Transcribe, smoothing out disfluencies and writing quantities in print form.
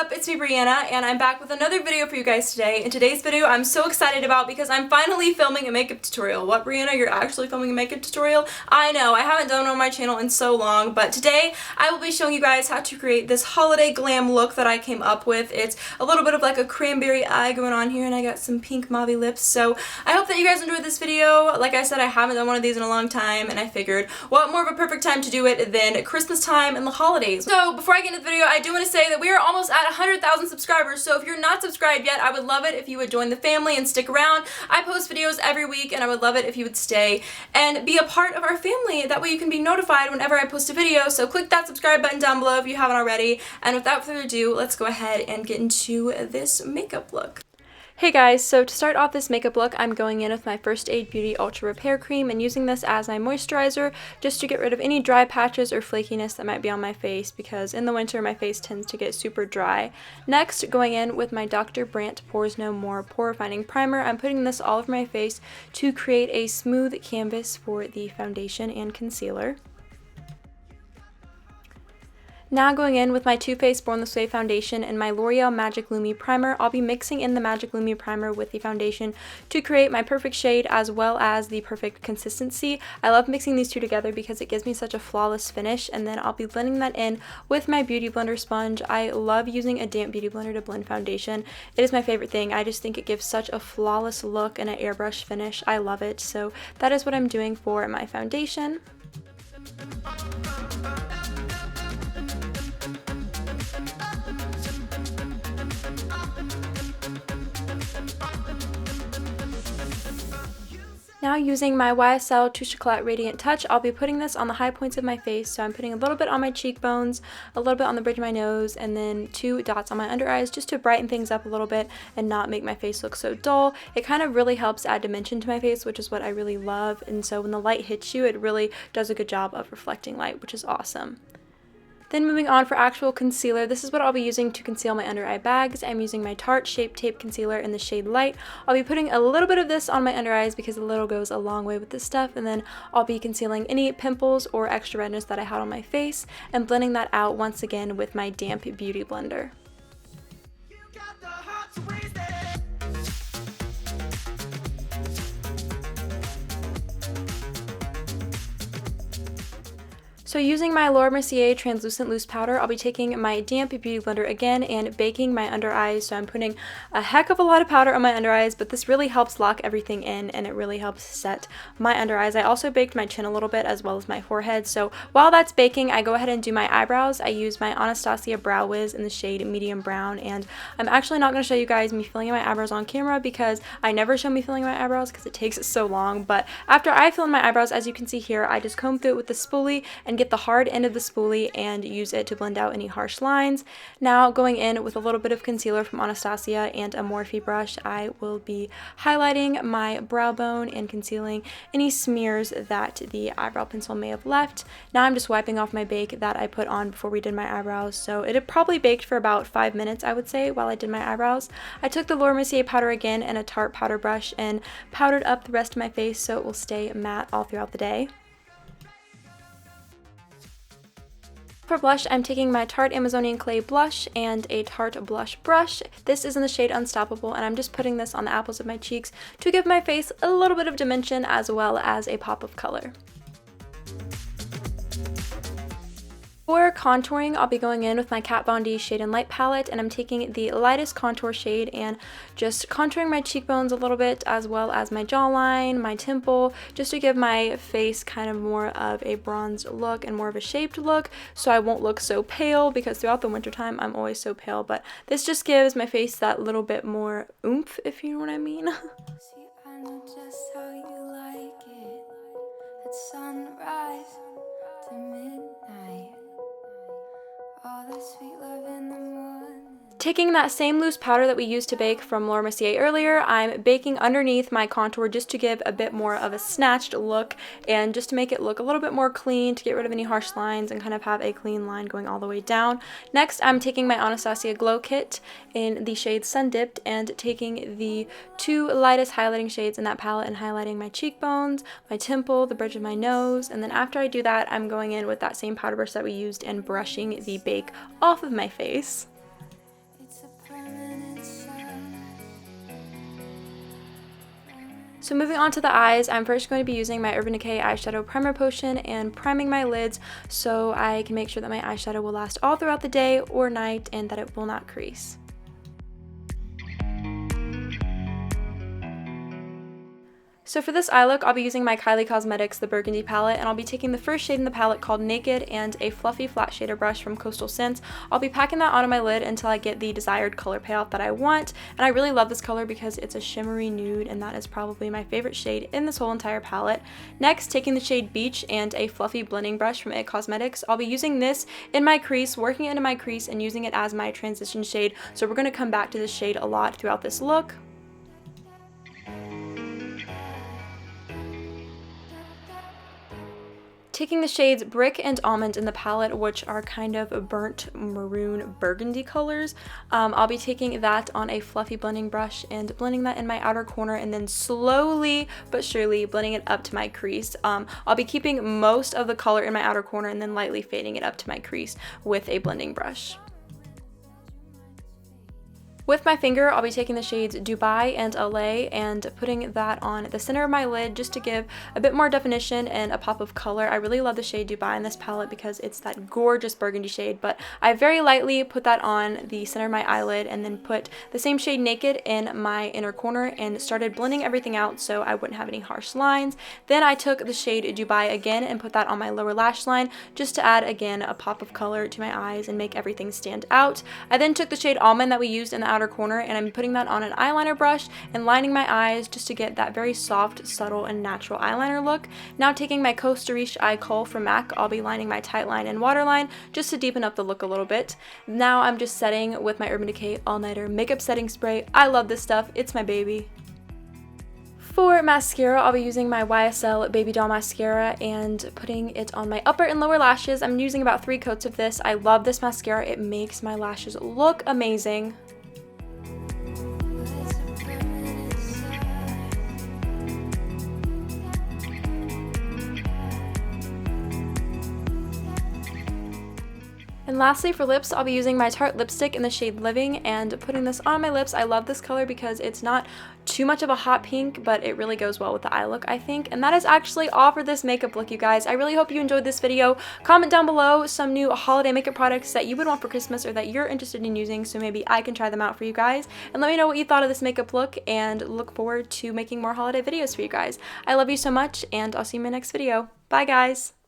up? It's me, Brianna, and I'm back with another video for you guys today. In today's video, I'm so excited about because I'm finally filming a makeup tutorial. What, Brianna? You're actually filming a makeup tutorial? I know, I haven't done one on my channel in so long, but today I will be showing you guys how to create this holiday glam look that I came up with. It's a little bit of like a cranberry eye going on here, and I got some pink mauve lips, so I hope that you guys enjoyed this video. Like I said, I haven't done one of these in a long time, and I figured what more of a perfect time to do it than Christmas time and the holidays. So before I get into the video, I do want to say that we are almost at 100,000 subscribers, so if you're not subscribed yet, I would love it if you would join the family and stick around. I post videos every week, and I would love it if you would stay and be a part of our family. That way you can be notified whenever I post a video, so click that subscribe button down below if you haven't already. And without further ado, let's go ahead and get into this makeup look. Hey guys, so to start off this makeup look, I'm going in with my First Aid Beauty Ultra Repair Cream and using this as my moisturizer just to get rid of any dry patches or flakiness that might be on my face, because in the winter my face tends to get super dry. Next, going in with my Dr. Brandt Pores No More Pore Refining Primer, I'm putting this all over my face to create a smooth canvas for the foundation and concealer. Now going in with my Too Faced Born This Way foundation and my L'Oreal Magic Lumi Primer, I'll be mixing in the Magic Lumi Primer with the foundation to create my perfect shade as well as the perfect consistency. I love mixing these two together because it gives me such a flawless finish, and then I'll be blending that in with my Beauty Blender sponge. I love using a damp Beauty Blender to blend foundation. It is my favorite thing. I just think it gives such a flawless look and an airbrush finish. I love it. So that is what I'm doing for my foundation. Now using my YSL Touche Chocolat Radiant Touch, I'll be putting this on the high points of my face. So I'm putting a little bit on my cheekbones, a little bit on the bridge of my nose, and then 2 dots on my under eyes just to brighten things up a little bit and not make my face look so dull. It kind of really helps add dimension to my face, which is what I really love. And so when the light hits you, it really does a good job of reflecting light, which is awesome. Then moving on for actual concealer, this is what I'll be using to conceal my under eye bags. I'm using my Tarte Shape Tape Concealer in the shade Light. I'll be putting a little bit of this on my under eyes because a little goes a long way with this stuff, and then I'll be concealing any pimples or extra redness that I had on my face and blending that out once again with my damp Beauty Blender. So using my Laura Mercier Translucent Loose Powder, I'll be taking my damp Beauty Blender again and baking my under eyes. So I'm putting a heck of a lot of powder on my under eyes, but this really helps lock everything in and it really helps set my under eyes. I also baked my chin a little bit as well as my forehead. So while that's baking, I go ahead and do my eyebrows. I use my Anastasia Brow Wiz in the shade Medium Brown, and I'm actually not going to show you guys me filling in my eyebrows on camera because I never show me filling in my eyebrows because it takes so long. But after I fill in my eyebrows, as you can see here, I just comb through it with the spoolie and get the hard end of the spoolie and use it to blend out any harsh lines. Now going in with a little bit of concealer from Anastasia and a Morphe brush, I will be highlighting my brow bone and concealing any smears that the eyebrow pencil may have left. Now I'm just wiping off my bake that I put on before we did my eyebrows, so it had probably baked for about 5 minutes, I would say, while I did my eyebrows. I took the Laura Mercier powder again and a Tarte powder brush and powdered up the rest of my face so it will stay matte all throughout the day. For blush, I'm taking my Tarte Amazonian Clay blush and a Tarte blush brush. This is in the shade Unstoppable, and I'm just putting this on the apples of my cheeks to give my face a little bit of dimension as well as a pop of color. For contouring, I'll be going in with my Kat Von D Shade and Light palette, and I'm taking the lightest contour shade and just contouring my cheekbones a little bit as well as my jawline, my temple, just to give my face kind of more of a bronzed look and more of a shaped look so I won't look so pale, because throughout the wintertime I'm always so pale, but this just gives my face that little bit more oomph, if you know what I mean. See, I know just how you like it. At sunrise to midnight. All the sweet love in the morning. Taking that same loose powder that we used to bake from Laura Mercier earlier, I'm baking underneath my contour just to give a bit more of a snatched look and just to make it look a little bit more clean, to get rid of any harsh lines and kind of have a clean line going all the way down. Next, I'm taking my Anastasia Glow Kit in the shade Sun Dipped and taking the 2 lightest highlighting shades in that palette and highlighting my cheekbones, my temple, the bridge of my nose, and then after I do that, I'm going in with that same powder brush that we used and brushing the bake off of my face. So moving on to the eyes, I'm first going to be using my Urban Decay eyeshadow primer potion and priming my lids so I can make sure that my eyeshadow will last all throughout the day or night and that it will not crease. So for this eye look, I'll be using my Kylie Cosmetics The Burgundy palette, and I'll be taking the first shade in the palette called Naked and a fluffy flat shader brush from Coastal Scents. I'll be packing that onto my lid until I get the desired color payoff that I want, and I really love this color because it's a shimmery nude, and that is probably my favorite shade in this whole entire palette. Next, taking the shade Beach and a fluffy blending brush from IT Cosmetics, I'll be using this in my crease, working it into my crease, and using it as my transition shade, so we're going to come back to this shade a lot throughout this look. Taking the shades Brick and Almond in the palette, which are kind of burnt maroon burgundy colors, I'll be taking that on a fluffy blending brush and blending that in my outer corner, and then slowly but surely blending it up to my crease. I'll be keeping most of the color in my outer corner and then lightly fading it up to my crease with a blending brush. With my finger, I'll be taking the shades Dubai and LA and putting that on the center of my lid just to give a bit more definition and a pop of color. I really love the shade Dubai in this palette because it's that gorgeous burgundy shade, but I very lightly put that on the center of my eyelid and then put the same shade Naked in my inner corner and started blending everything out so I wouldn't have any harsh lines. Then I took the shade Dubai again and put that on my lower lash line just to add again a pop of color to my eyes and make everything stand out. I then took the shade Almond that we used in the outer corner and I'm putting that on an eyeliner brush and lining my eyes just to get that very soft, subtle, and natural eyeliner look. Now taking my Costa Riche eye kohl from MAC, I'll be lining my tight line and waterline just to deepen up the look a little bit. Now I'm just setting with my Urban Decay All Nighter Makeup Setting Spray. I love this stuff. It's my baby. For mascara, I'll be using my YSL Baby Doll Mascara and putting it on my upper and lower lashes. I'm using about 3 coats of this. I love this mascara. It makes my lashes look amazing. And lastly, for lips, I'll be using my Tarte lipstick in the shade Living and putting this on my lips. I love this color because it's not too much of a hot pink, but it really goes well with the eye look, I think. And that is actually all for this makeup look, you guys. I really hope you enjoyed this video. Comment down below some new holiday makeup products that you would want for Christmas or that you're interested in using, so maybe I can try them out for you guys. And let me know what you thought of this makeup look, and look forward to making more holiday videos for you guys. I love you so much, and I'll see you in my next video. Bye, guys!